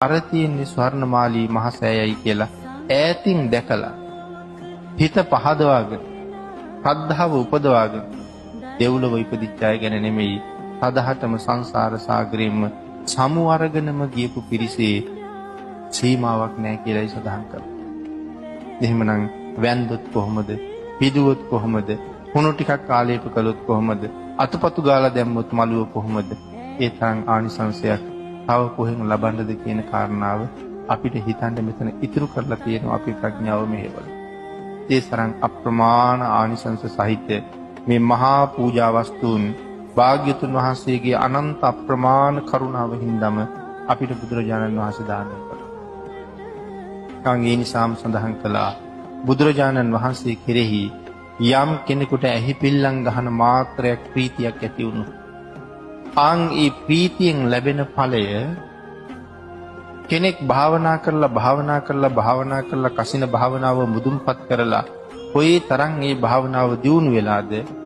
අර තියෙන්නේ ස්වර්ණමාලී මහසෑයයි කියලා ඈතින් දැකලා හිත පහදවාගෙන ශ්‍රද්ධාව උපදවාගෙන දෙව්ලොව ඉපදිච්ච අය ගැන නෙමෙයි සදහටම සංසාර සාගරෙම සමු අරගෙනම ගියපු පිරිසේ සීමාවක් නැහැ කියලායි සඳහන් කරන්නේ. එහෙමනම් වැන්දොත් කොහොමද? පිදුවොත් කොහොමද? හුණු ටිකක් කාලේප කළොත් කොහොමද? අතුපතු ගාලා දැම්මොත් මළුව කොහොමද? ඒ තරම් ආනිසංසයක් තව කොහෙන් ලබන්නද කියන කාරණාව අපිට හිතන්න මෙතන ඉතුරු කරලා තියෙනවා අපේ ප්‍රඥාව මෙහෙවල. ඒ තරම් අප්‍රමාණ ආනිසංස සහිත මේ මහා පූජා වස්තුන් භාග්‍යතුන් වහන්සේගේ අනන්ත අප්‍රමාණ කරුණාව හින්දාම අපිට බුදුරජාණන් වහන්සේ දානය කළා. ඒ නිසාම සඳහන් කළා බුදුරජාණන් වහන්සේ කෙරෙහි යම් කෙනෙකුට ඇහි පිල්ලම් ගහන මාත්‍රයක් ප්‍රීතියක් ඇති වුණොත් ඒ ප්‍රීතියෙන් ලැබෙන ඵලය කෙනෙක් භාවනා කරලා කසින භාවනාව මුදුන්පත් කරලා කොයි තරම් මේ භාවනාව දියුණු වෙලාද